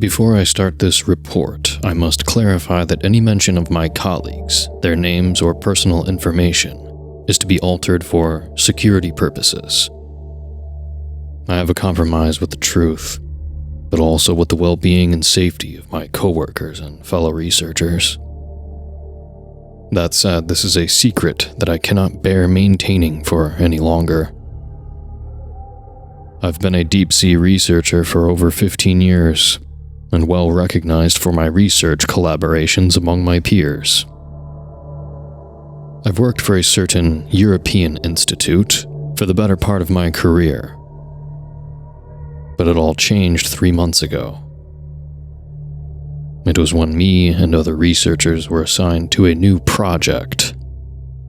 Before I start this report, I must clarify that any mention of my colleagues, their names or personal information, is to be altered for security purposes. I have a compromise with the truth, but also with the well-being and safety of my coworkers and fellow researchers. That said, this is a secret that I cannot bear maintaining for any longer. I've been a deep-sea researcher for over 15 years, and well recognized for my research collaborations among my peers. I've worked for a certain European institute for the better part of my career, but it all changed 3 months ago. It was when me and other researchers were assigned to a new project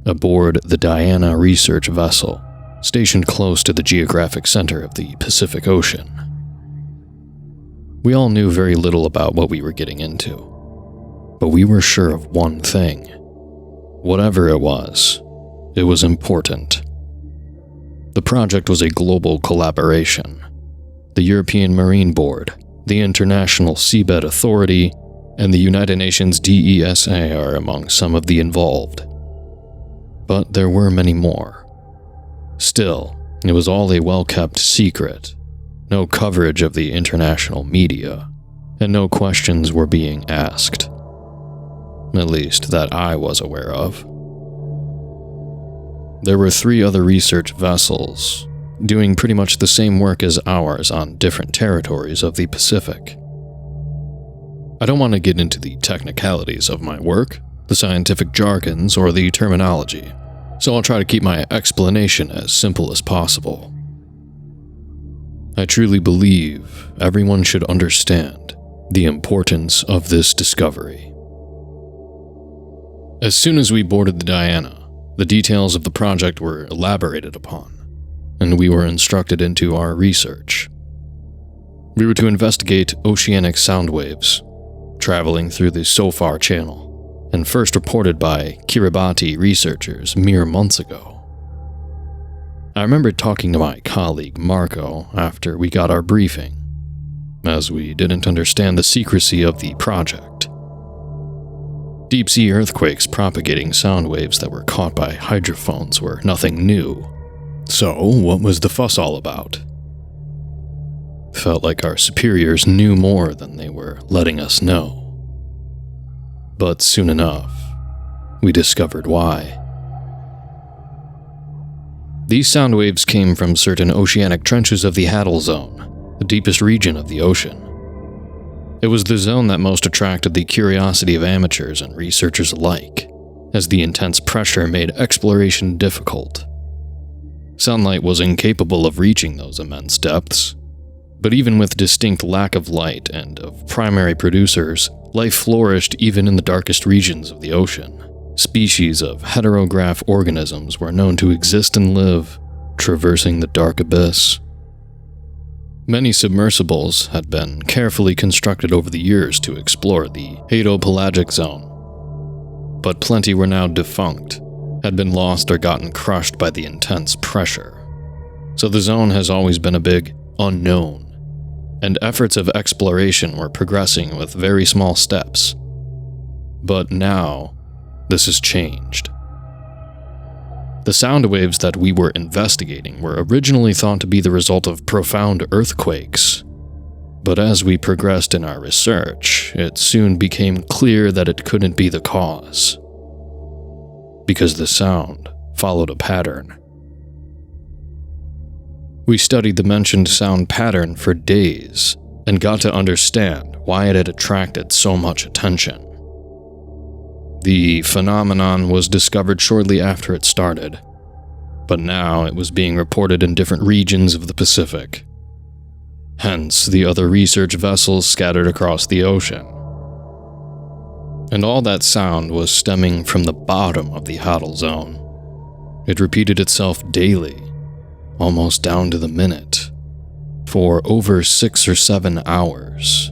aboard the Diana research vessel, stationed close to the geographic center of the Pacific Ocean. We all knew very little about what we were getting into, but we were sure of one thing. Whatever it was important. The project was a global collaboration. The European Marine Board, the International Seabed Authority, and the United Nations DESA are among some of the involved. But there were many more. Still, it was all a well-kept secret. No coverage of the international media, and no questions were being asked. At least that I was aware of. There were 3 other research vessels, doing pretty much the same work as ours on different territories of the Pacific. I don't want to get into the technicalities of my work, the scientific jargons, or the terminology, so I'll try to keep my explanation as simple as possible. I truly believe everyone should understand the importance of this discovery. As soon as we boarded the Diana, the details of the project were elaborated upon, and we were instructed into our research. We were to investigate oceanic sound waves, traveling through the SOFAR channel, and first reported by Kiribati researchers mere months ago. I remember talking to my colleague Marco after we got our briefing, as we didn't understand the secrecy of the project. Deep-sea earthquakes propagating sound waves that were caught by hydrophones were nothing new. So, what was the fuss all about? Felt like our superiors knew more than they were letting us know. But soon enough, we discovered why. These sound waves came from certain oceanic trenches of the Hadal Zone, the deepest region of the ocean. It was the zone that most attracted the curiosity of amateurs and researchers alike, as the intense pressure made exploration difficult. Sunlight was incapable of reaching those immense depths, but even with distinct lack of light and of primary producers, life flourished even in the darkest regions of the ocean. Species of heterograph organisms were known to exist and live, traversing the dark abyss. Many submersibles had been carefully constructed over the years to explore the hadopelagic zone, but plenty were now defunct, had been lost or gotten crushed by the intense pressure. So the zone has always been a big unknown, and efforts of exploration were progressing with very small steps. But now, this has changed. The sound waves that we were investigating were originally thought to be the result of profound earthquakes, but as we progressed in our research, it soon became clear that it couldn't be the cause, because the sound followed a pattern. We studied the mentioned sound pattern for days and got to understand why it had attracted so much attention. The phenomenon was discovered shortly after it started, but now it was being reported in different regions of the Pacific. Hence, the other research vessels scattered across the ocean. And all that sound was stemming from the bottom of the Hadal Zone. It repeated itself daily, almost down to the minute, for over 6 or 7 hours.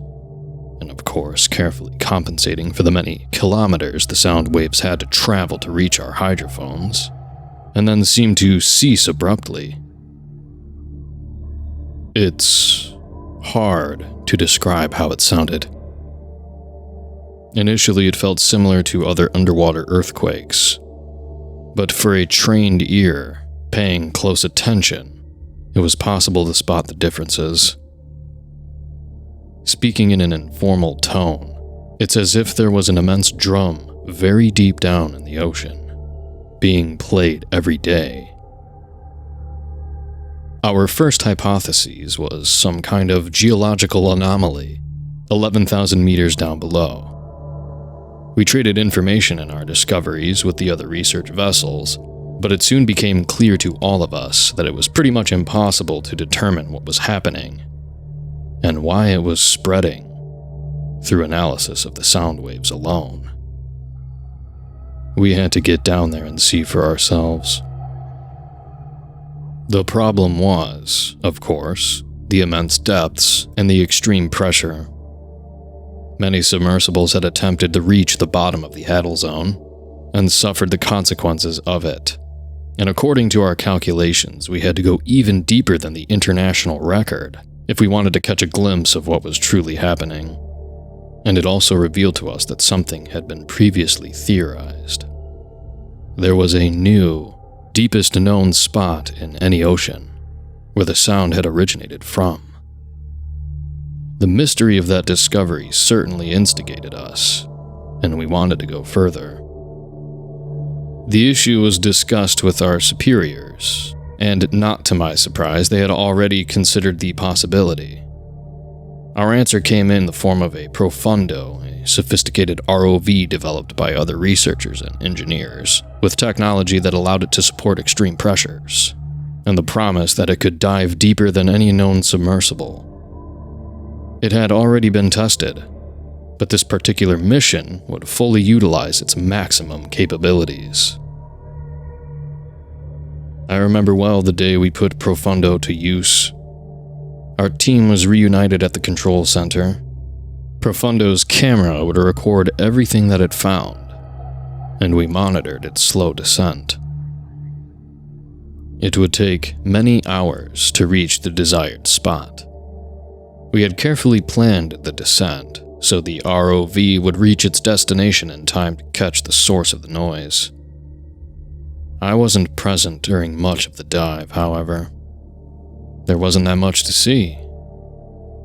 And of course, carefully compensating for the many kilometers the sound waves had to travel to reach our hydrophones, and then seemed to cease abruptly. It's hard to describe how it sounded. Initially, it felt similar to other underwater earthquakes, but for a trained ear, paying close attention, it was possible to spot the differences. Speaking in an informal tone, it's as if there was an immense drum very deep down in the ocean, being played every day. Our first hypothesis was some kind of geological anomaly, 11,000 meters down below. We traded information in our discoveries with the other research vessels, but it soon became clear to all of us that it was pretty much impossible to determine what was happening and why it was spreading through analysis of the sound waves alone. We had to get down there and see for ourselves. The problem was, of course, the immense depths and the extreme pressure. Many submersibles had attempted to reach the bottom of the Hadal Zone and suffered the consequences of it. And according to our calculations, we had to go even deeper than the international record if we wanted to catch a glimpse of what was truly happening. And it also revealed to us that something had been previously theorized. There was a new, deepest known spot in any ocean where the sound had originated from. The mystery of that discovery certainly instigated us, and we wanted to go further. The issue was discussed with our superiors, and not to my surprise, they had already considered the possibility. Our answer came in the form of a Profundo, a sophisticated ROV developed by other researchers and engineers, with technology that allowed it to support extreme pressures, and the promise that it could dive deeper than any known submersible. It had already been tested, but this particular mission would fully utilize its maximum capabilities. I remember well the day we put Profundo to use. Our team was reunited at the control center. Profundo's camera would record everything that it found, and we monitored its slow descent. It would take many hours to reach the desired spot. We had carefully planned the descent, so the ROV would reach its destination in time to catch the source of the noise. I wasn't present during much of the dive, however. There wasn't that much to see.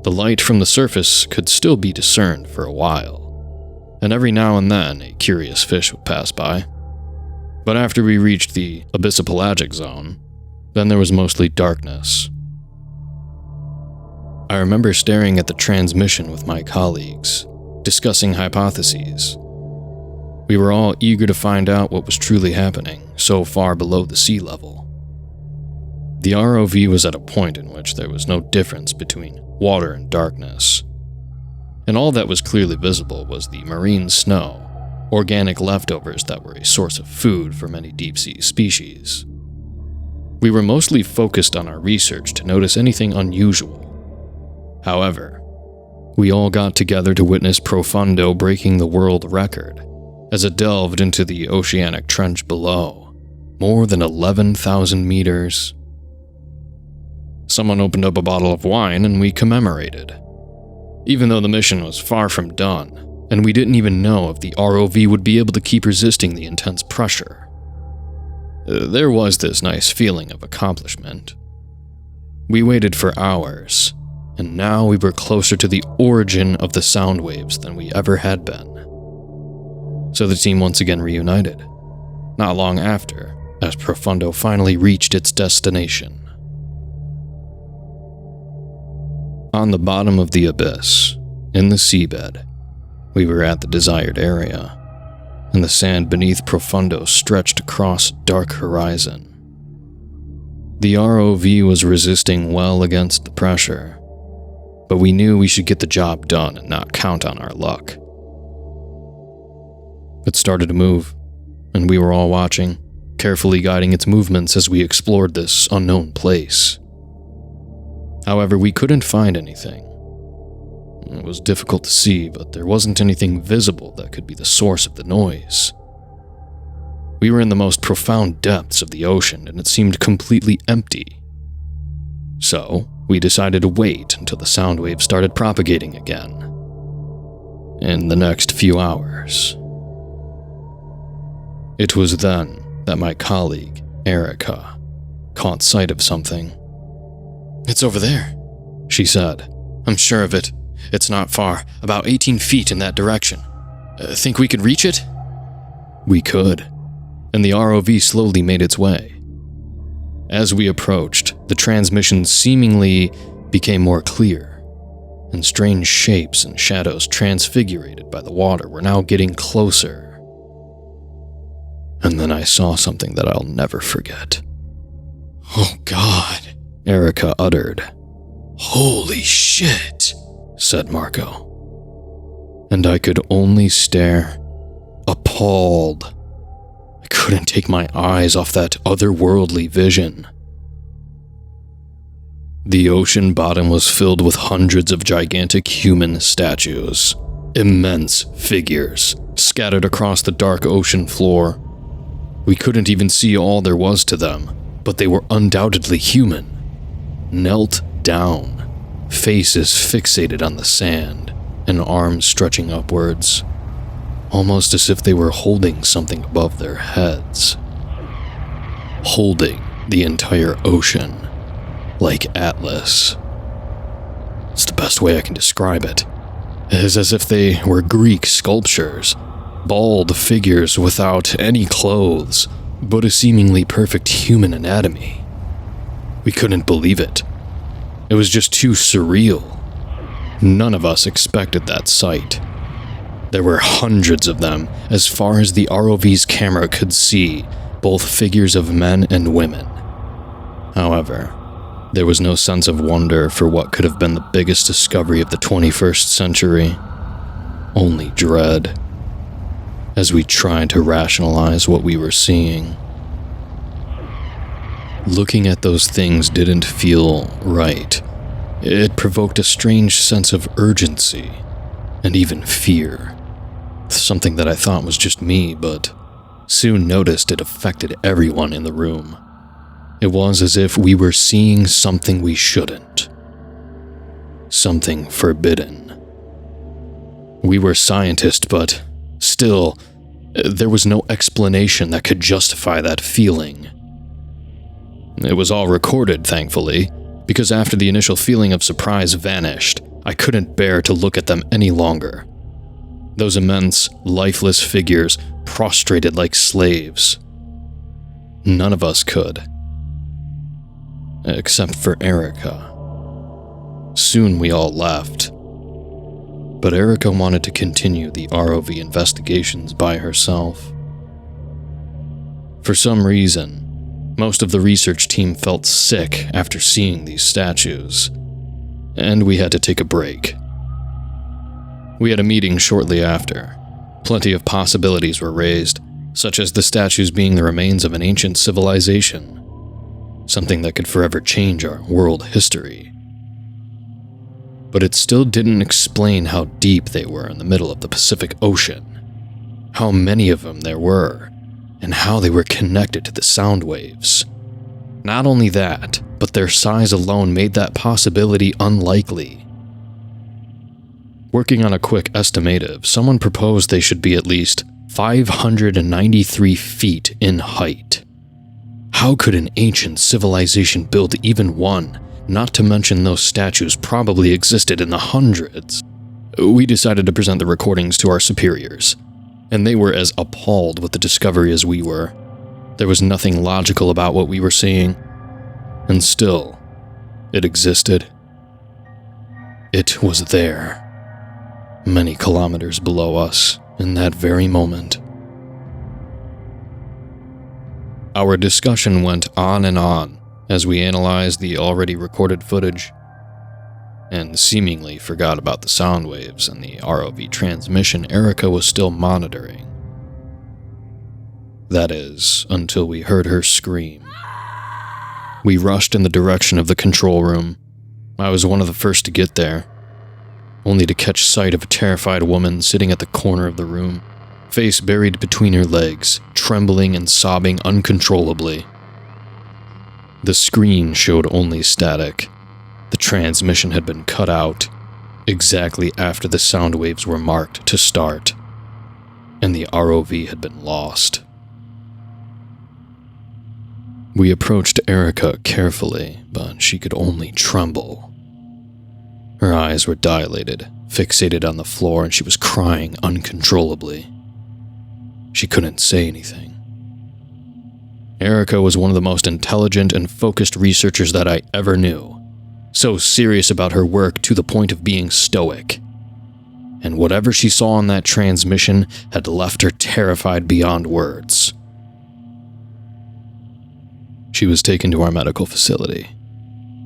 The light from the surface could still be discerned for a while, and every now and then a curious fish would pass by. But after we reached the abyssopelagic zone, then there was mostly darkness. I remember staring at the transmission with my colleagues, discussing hypotheses. We were all eager to find out what was truly happening so far below the sea level. The ROV was at a point in which there was no difference between water and darkness, and all that was clearly visible was the marine snow, organic leftovers that were a source of food for many deep-sea species. We were mostly focused on our research to notice anything unusual. However, we all got together to witness Profundo breaking the world record as it delved into the oceanic trench below, more than 11,000 meters. Someone opened up a bottle of wine and we commemorated. Even though the mission was far from done, and we didn't even know if the ROV would be able to keep resisting the intense pressure. There was this nice feeling of accomplishment. We waited for hours, and now we were closer to the origin of the sound waves than we ever had been. So the team once again reunited, not long after, as Profundo finally reached its destination. On the bottom of the abyss, in the seabed, we were at the desired area, and the sand beneath Profundo stretched across a dark horizon. The ROV was resisting well against the pressure, but we knew we should get the job done and not count on our luck. It started to move, and we were all watching, carefully guiding its movements as we explored this unknown place. However, we couldn't find anything. It was difficult to see, but there wasn't anything visible that could be the source of the noise. We were in the most profound depths of the ocean, and it seemed completely empty. So, we decided to wait until the sound wave started propagating again. In the next few hours. It was then that my colleague, Erica, caught sight of something. "It's over there," she said. "I'm sure of it. It's not far, about 18 feet in that direction. Think we could reach it?" We could, and the ROV slowly made its way. As we approached, the transmission seemingly became more clear, and strange shapes and shadows transfigured by the water were now getting closer. And then I saw something that I'll never forget. "Oh God," Erica uttered. "Holy shit," said Marco. And I could only stare, appalled. I couldn't take my eyes off that otherworldly vision. The ocean bottom was filled with hundreds of gigantic human statues, immense figures, scattered across the dark ocean floor. We couldn't even see all there was to them, but they were undoubtedly human. Knelt down, faces fixated on the sand, and arms stretching upwards, almost as if they were holding something above their heads. Holding the entire ocean, like Atlas. It's the best way I can describe it. It is as if they were Greek sculptures, bald figures without any clothes, but a seemingly perfect human anatomy. We couldn't believe it. It was just too surreal. None of us expected that sight. There were hundreds of them, as far as the ROV's camera could see, both figures of men and women. However, there was no sense of wonder for what could have been the biggest discovery of the 21st century. Only dread, as we tried to rationalize what we were seeing. Looking at those things didn't feel right. It provoked a strange sense of urgency, and even fear. Something that I thought was just me, but soon noticed it affected everyone in the room. It was as if we were seeing something we shouldn't. Something forbidden. We were scientists, but still, there was no explanation that could justify that feeling. It was all recorded, thankfully, because after the initial feeling of surprise vanished, I couldn't bear to look at them any longer. Those immense, lifeless figures prostrated like slaves. None of us could. Except for Erica. Soon we all left. But Erica wanted to continue the ROV investigations by herself. For some reason, most of the research team felt sick after seeing these statues, and we had to take a break. We had a meeting shortly after. Plenty of possibilities were raised, such as the statues being the remains of an ancient civilization, something that could forever change our world history. But it still didn't explain how deep they were in the middle of the Pacific Ocean, how many of them there were, and how they were connected to the sound waves. Not only that, but their size alone made that possibility unlikely. Working on a quick estimative, someone proposed they should be at least 593 feet in height. How could an ancient civilization build even one, not to mention those statues probably existed in the hundreds? We decided to present the recordings to our superiors, and they were as appalled with the discovery as we were. There was nothing logical about what we were seeing, and still, it existed. It was there, many kilometers below us in that very moment. Our discussion went on and on as we analyzed the already recorded footage, and seemingly forgot about the sound waves and the ROV transmission Erica was still monitoring. That is, until we heard her scream. We rushed in the direction of the control room. I was one of the first to get there, only to catch sight of a terrified woman sitting at the corner of the room, face buried between her legs, trembling and sobbing uncontrollably. The screen showed only static, The transmission had been cut out exactly after the sound waves were marked to start, and the ROV had been lost. We approached Erica carefully, but she could only tremble. Her eyes were dilated, fixated on the floor, and she was crying uncontrollably. She couldn't say anything. Erica was one of the most intelligent and focused researchers that I ever knew, so serious about her work to the point of being stoic. And whatever she saw on that transmission had left her terrified beyond words. She was taken to our medical facility,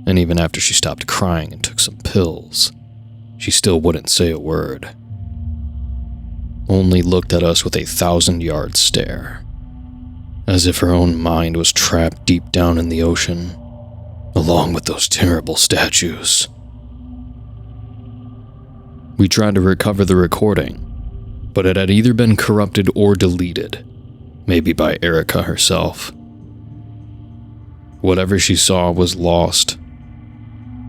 and even after she stopped crying and took some pills, she still wouldn't say a word. Only looked at us with a 1,000-yard stare, as if her own mind was trapped deep down in the ocean, along with those terrible statues. We tried to recover the recording, but it had either been corrupted or deleted, maybe by Erica herself. Whatever she saw was lost,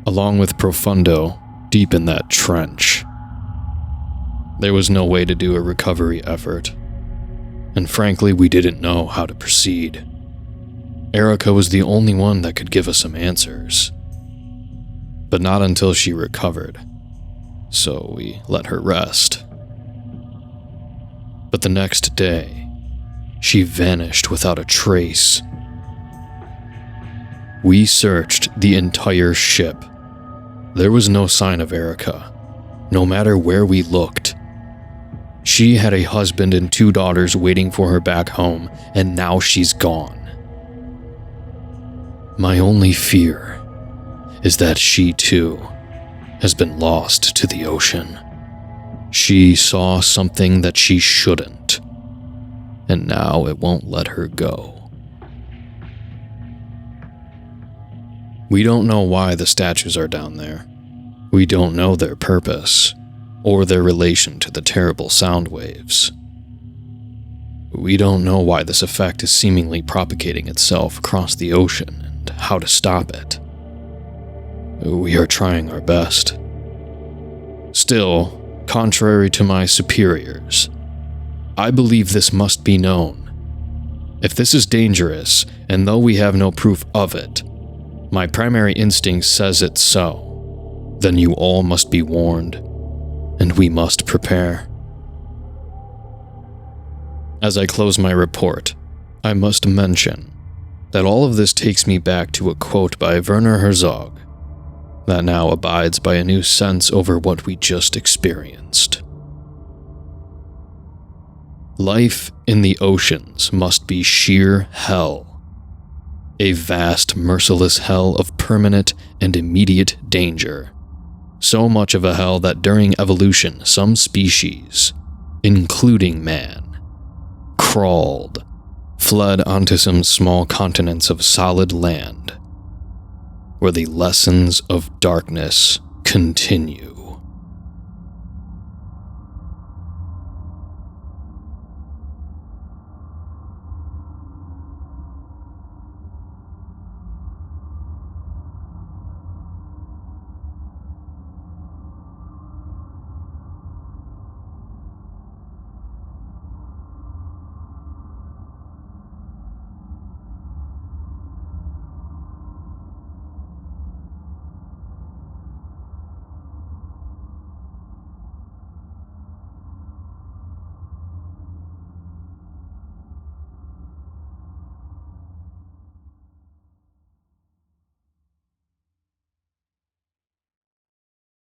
along with Profundo deep in that trench. There was no way to do a recovery effort, and frankly, we didn't know how to proceed. Erica was the only one that could give us some answers, but not until she recovered, so we let her rest. But the next day, she vanished without a trace. We searched the entire ship. There was no sign of Erica, no matter where we looked. She had a husband and 2 daughters waiting for her back home, and now she's gone. My only fear is that she, too, has been lost to the ocean. She saw something that she shouldn't, and now it won't let her go. We don't know why the statues are down there. We don't know their purpose, or their relation to the terrible sound waves. We don't know why this effect is seemingly propagating itself across the ocean and how to stop it. We are trying our best. Still, contrary to my superiors, I believe this must be known. If this is dangerous, and though we have no proof of it, my primary instinct says it's so, then you all must be warned, and we must prepare. As I close my report, I must mention that all of this takes me back to a quote by Werner Herzog that now abides by a new sense over what we just experienced. Life in the oceans must be sheer hell, a vast, merciless hell of permanent and immediate danger. So much of a hell that during evolution, some species, including man, crawled, fled onto some small continents of solid land, where the lessons of darkness continue.